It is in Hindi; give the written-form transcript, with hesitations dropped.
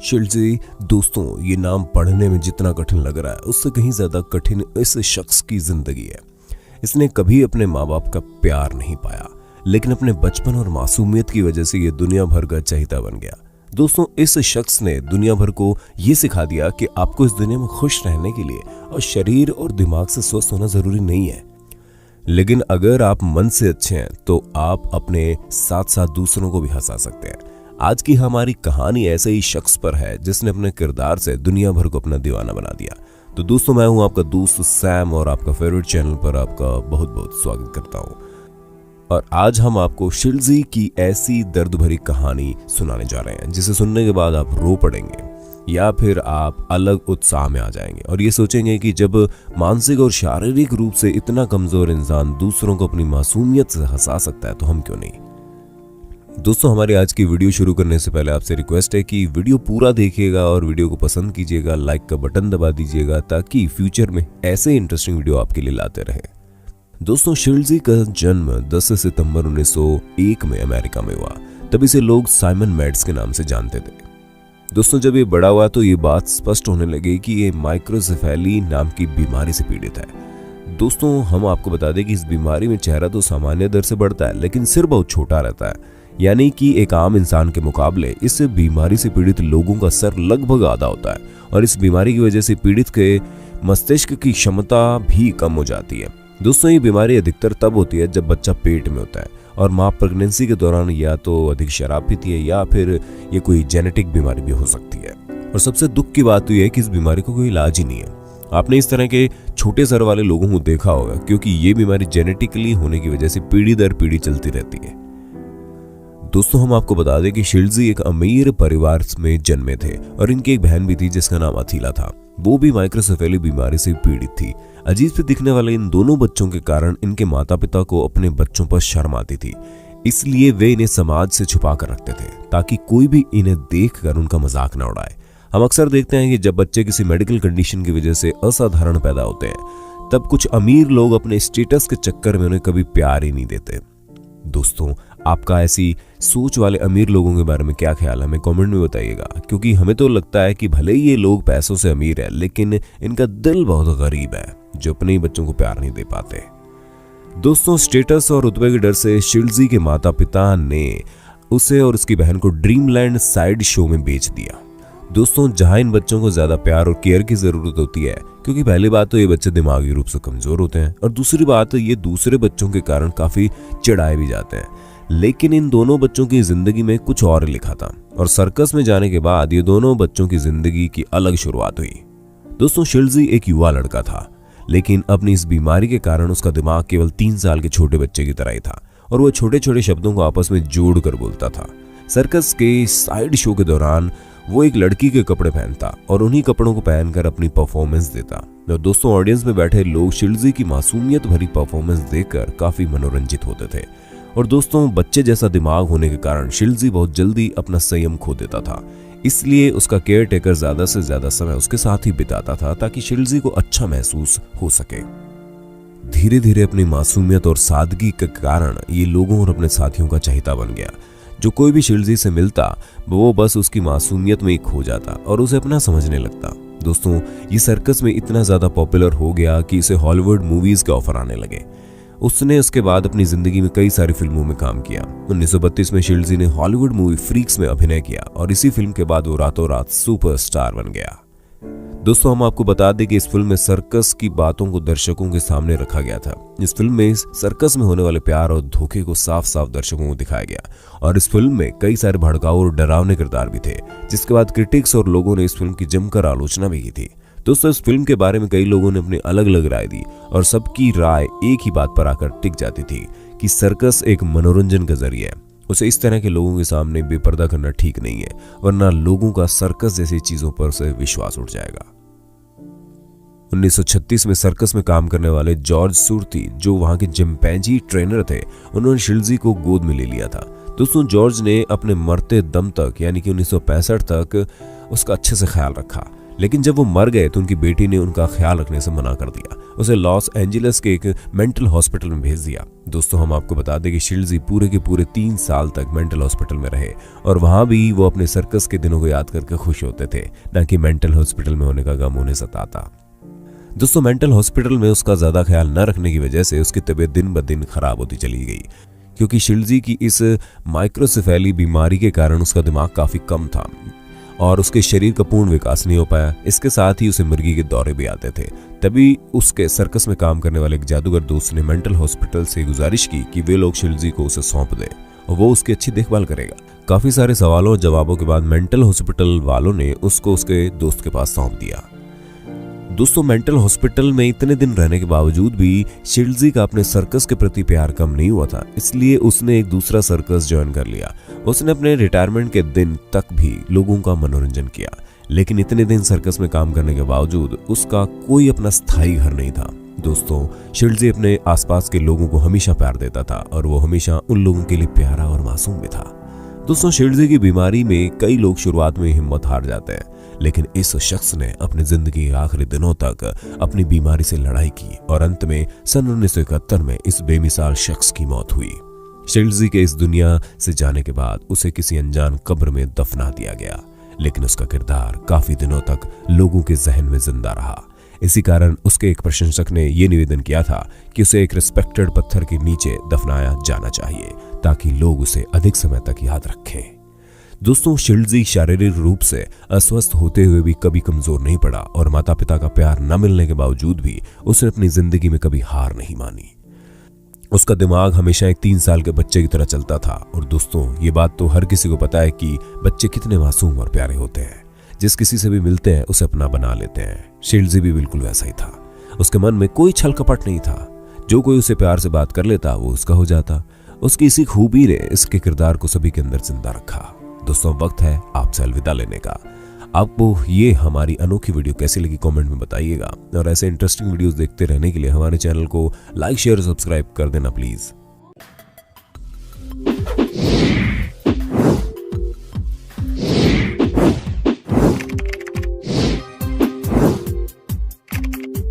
शिल्जी। दोस्तों, ये नाम पढ़ने में जितना कठिन लग रहा है उससे कहीं ज्यादा कठिन इस शख्स की जिंदगी है। इसने कभी अपने माँ बाप का प्यार नहीं पाया, लेकिन अपने बचपन और मासूमियत की वजह से ये दुनिया भर का चहेता बन गया। दोस्तों, इस शख्स ने दुनिया भर को ये सिखा दिया कि आपको इस दुनिया में खुश रहने के लिए और शरीर और दिमाग से स्वस्थ होना जरूरी नहीं है, लेकिन अगर आप मन से अच्छे हैं तो आप अपने साथ साथ दूसरों को भी हंसा सकते हैं। आज की हमारी कहानी ऐसे ही शख्स पर है जिसने अपने किरदार से दुनिया भर को अपना दीवाना बना दिया। तो दोस्तों, मैं हूं आपका दोस्त सैम और आपका फेवरेट चैनल पर आपका बहुत बहुत स्वागत करता हूं। और आज हम आपको शिल्जी की ऐसी दर्द भरी कहानी सुनाने जा रहे हैं जिसे सुनने के बाद आप रो पड़ेंगे या फिर आप अलग उत्साह में आ जाएंगे और ये सोचेंगे कि जब मानसिक और शारीरिक रूप से इतना कमजोर इंसान दूसरों को अपनी मासूमियत से हंसा सकता है तो हम क्यों नहीं। दोस्तों, हमारी आज की वीडियो शुरू करने से पहले आपसे रिक्वेस्ट है कि वीडियो पूरा देखिएगा और वीडियो को पसंद कीजिएगा, लाइक का बटन दबा दीजिएगा ताकि फ्यूचर में ऐसे इंटरेस्टिंग वीडियो आपके लिए लाते रहे। दोस्तों, शिल्जी का जन्म 10 सितंबर 1901 में अमेरिका में हुआ। तब इसे लोग साइमन मैड्स के नाम से जानते थे। दोस्तों, जब ये बड़ा हुआ तो ये बात स्पष्ट होने लगी कि ये माइक्रोसेफेली नाम की बीमारी से पीड़ित है। दोस्तों, हम आपको बता दें कि इस बीमारी में चेहरा तो सामान्य दर से बढ़ता है, लेकिन सिर बहुत छोटा रहता है, यानी कि एक आम इंसान के मुकाबले इस बीमारी से पीड़ित लोगों का सर लगभग आधा होता है और इस बीमारी की वजह से पीड़ित के मस्तिष्क की क्षमता भी कम हो जाती है। दोस्तों, ये बीमारी अधिकतर तब होती है जब बच्चा पेट में होता है और माँ प्रेगनेंसी के दौरान या तो अधिक शराब पीती है या फिर ये कोई जेनेटिक बीमारी भी हो सकती है। और सबसे दुख की बात तो यह है कि इस बीमारी को कोई इलाज ही नहीं है। आपने इस तरह के छोटे सर वाले लोगों को देखा होगा, क्योंकि ये बीमारी जेनेटिकली होने की वजह से पीढ़ी दर पीढ़ी चलती रहती है। दोस्तों, हम आपको बता दें कि शिल्जी एक अमीर परिवार में जन्मे थे और इनकी एक बहन भी थी जिसका नाम अथीला था। वो भी माइक्रोसेफेली बीमारी से पीड़ित थी। अजीब से दिखने वाले इन दोनों बच्चों के कारण इनके माता पिता को अपने बच्चों पर शर्म आती थी, इसलिए वे इन्हें समाज से छुपा कर रखते थे ताकि कोई भी इन्हें देखकर उनका मजाक न उड़ाए। हम अक्सर देखते हैं कि जब बच्चे किसी मेडिकल कंडीशन की वजह से असाधारण पैदा होते हैं तब कुछ अमीर लोग अपने स्टेटस के चक्कर में उन्हें कभी प्यार ही नहीं देते। दोस्तों, आपका ऐसी सोच वाले अमीर लोगों के बारे में क्या ख्याल है, हमें कमेंट में बताइएगा, क्योंकि हमें तो लगता है कि भले ही ये लोग पैसों से अमीर है लेकिन इनका दिल बहुत गरीब है जो अपने ही बच्चों को प्यार नहीं दे पाते। दोस्तों, स्टेटस और रुतबे के डर से शिल्जी के माता पिता ने उसे और उसकी बहन को ड्रीमलैंड साइड शो में बेच दिया। दोस्तों, जहां इन बच्चों को ज्यादा प्यार और केयर की जरूरत होती है, क्योंकि पहली बात तो ये बच्चे दिमागी रूप से कमजोर होते हैं और दूसरी बात ये दूसरे बच्चों के कारण काफी चिढ़ाए भी जाते हैं। लेकिन इन दोनों बच्चों की जिंदगी में कुछ और लिखा था और सर्कस में जाने के बाद ये दोनों बच्चों की जिंदगी की अलग शुरुआत हुई। दोस्तों, शिल्जी एक युवा लड़का था, लेकिन अपनी इस बीमारी के कारण उसका दिमाग केवल 3 साल के छोटे बच्चे की तरह ही था और वह छोटे छोटे शब्दों को आपस में जोड़ कर बोलता था। सर्कस के साइड शो के दौरान वो एक लड़की के कपड़े पहनता और उन्हीं कपड़ों को पहनकर अपनी परफॉर्मेंस देता। और दोस्तों, ऑडियंस में बैठे लोग शिल्जी की मासूमियत भरी परफॉर्मेंस देखकर काफी मनोरंजित होते थे। और दोस्तों, बच्चे जैसा दिमाग होने के कारण शिल्जी बहुत जल्दी अपना संयम खो देता था, इसलिए उसका केयर टेकर ज्यादा से ज्यादा समय उसके साथ ही बिताता था ताकि शिल्जी को अच्छा महसूस हो सके। धीरे धीरे अपनी मासूमियत और सादगी के कारण ये लोगों और अपने साथियों का चहेता बन गया। जो कोई भी शिल्जी से मिलता वो बस उसकी मासूमियत में ही खो जाता और उसे अपना समझने लगता। दोस्तों, ये सर्कस में इतना ज्यादा पॉपुलर हो गया कि इसे हॉलीवुड मूवीज के ऑफर आने लगे। उसने उसके बाद अपनी जिंदगी में कई सारी फिल्मों में काम किया। 1932 में शिल्जी ने हॉलीवुड मूवी फ्रीक्स में अभिनय किया और इसी फिल्म के बाद वो रातों रात सुपरस्टार बन गया। दोस्तों, हम आपको बता दें कि इस फिल्म में सर्कस की बातों को दर्शकों के सामने रखा गया था। इस फिल्म में सर्कस में होने वाले प्यार और धोखे को साफ साफ दर्शकों को दिखाया गया और इस फिल्म में कई सारे भड़काऊ और डरावने किरदार भी थे, जिसके बाद क्रिटिक्स और लोगों ने इस फिल्म की जमकर आलोचना भी की थी। दोस्तों, इस फिल्म के बारे में कई लोगों ने अपनी अलग अलग राय दी और सबकी राय एक ही बात पर आकर टिक जाती थी कि सर्कस एक मनोरंजन का जरिया है। उसे इस तरह के लोगों के सामने बेपर्दा करना ठीक नहीं है, वरना लोगों का सर्कस जैसी चीजों पर से विश्वास उठ जाएगा। 1936 में सर्कस में काम करने वाले जॉर्ज सूरती, जो वहां के चिंपैंजी ट्रेनर थे, उन्होंने शिल्जी को गोद में ले लिया था। दोस्तों, जॉर्ज ने अपने मरते दम तक यानी कि 1965 तक उसका अच्छे से ख्याल रखा, लेकिन जब वो मर गए तो उनकी बेटी ने उनका ख्याल रखने से मना कर दिया। उसे लॉस एंजलिस के एक मेंटल हॉस्पिटल में भेज दिया। दोस्तों, हम आपको बता दें कि शिल्जी पूरे के पूरे 3 साल तक मेंटल हॉस्पिटल में रहे और वहां भी वो अपने सर्कस के दिनों को याद करके खुश होते थे, न कि मेंटल हॉस्पिटल में होने का गम उन्हें सताता। दोस्तों, मेंटल हॉस्पिटल में उसका ज्यादा ख्याल न रखने की वजह से उसकी तबीयत दिन ब दिन खराब होती चली गई, क्योंकि शिल्जी की इस माइक्रोसेफेली बीमारी के कारण उसका दिमाग काफी कम था और उसके शरीर का पूर्ण विकास नहीं हो पाया। इसके साथ ही उसे मिर्गी के दौरे भी आते थे। तभी उसके सर्कस में काम करने वाले एक जादूगर दोस्त ने मेंटल हॉस्पिटल से गुजारिश की कि वे लोग शिल्जी को उसे सौंप दें और वो उसकी अच्छी देखभाल करेगा। काफी सारे सवालों और जवाबों के बाद मेंटल हॉस्पिटल वालों ने उसको उसके दोस्त के पास सौंप दिया। दोस्तों, मेंटल हॉस्पिटल में इतने दिन रहने के बावजूद भी शिल्जी का अपने सर्कस के प्रति प्यार कम नहीं हुआ था, इसलिए उसने एक दूसरा सर्कस ज्वाइन कर लिया। उसने अपने रिटायरमेंट के दिन तक भी लोगों का मनोरंजन किया, लेकिन इतने दिन सर्कस में काम करने के बावजूद उसका कोई अपना स्थायी घर नहीं था। दोस्तों, शिल्जी अपने आसपास के लोगों को हमेशा प्यार देता था और वो हमेशा उन लोगों के लिए प्यारा और मासूम भी था। दोस्तों, शिल्जी की बीमारी में कई लोग शुरुआत में हिम्मत हार जाते हैं, लेकिन इस शख्स ने अपनी जिंदगी के आखिरी दिनों तक अपनी बीमारी से लड़ाई की और अंत में सन 1971 में इस बेमिसाल शख्स की मौत हुई। शिल्जी के इस दुनिया से जाने के बाद उसे किसी अनजान कब्र में दफना दिया गया, लेकिन उसका किरदार काफी दिनों तक लोगों के जहन में जिंदा रहा। इसी कारण उसके एक प्रशंसक ने यह निवेदन किया था कि उसे एक रिस्पेक्टेड पत्थर के नीचे दफनाया जाना चाहिए ताकि लोग उसे अधिक समय तक याद रखें। दोस्तों, शिल्जी शारीरिक रूप से अस्वस्थ होते हुए भी कभी कमजोर नहीं पड़ा और माता पिता का प्यार न मिलने के बावजूद भी उसने अपनी जिंदगी में कभी हार नहीं मानी। उसका दिमाग हमेशा एक 3 साल के बच्चे की तरह चलता था। और दोस्तों, ये बात तो हर किसी को पता है कि बच्चे कितने मासूम और प्यारे होते हैं। जिस किसी से भी मिलते हैं उसे अपना बना लेते हैं। शिल्जी भी बिल्कुल वैसा ही था। उसके मन में कोई छल कपट नहीं था। जो कोई उसे प्यार से बात कर लेता वो उसका हो जाता। उसकी इसी खूबी ने इसके किरदार को सभी के अंदर जिंदा रखा। दोस्तों, वक्त है आपसे अलविदा लेने का। आपको ये हमारी अनोखी वीडियो कैसी लगी कमेंट में बताइएगा और ऐसे इंटरेस्टिंग वीडियोस देखते रहने के लिए हमारे चैनल को लाइक शेयर सब्सक्राइब कर देना प्लीज।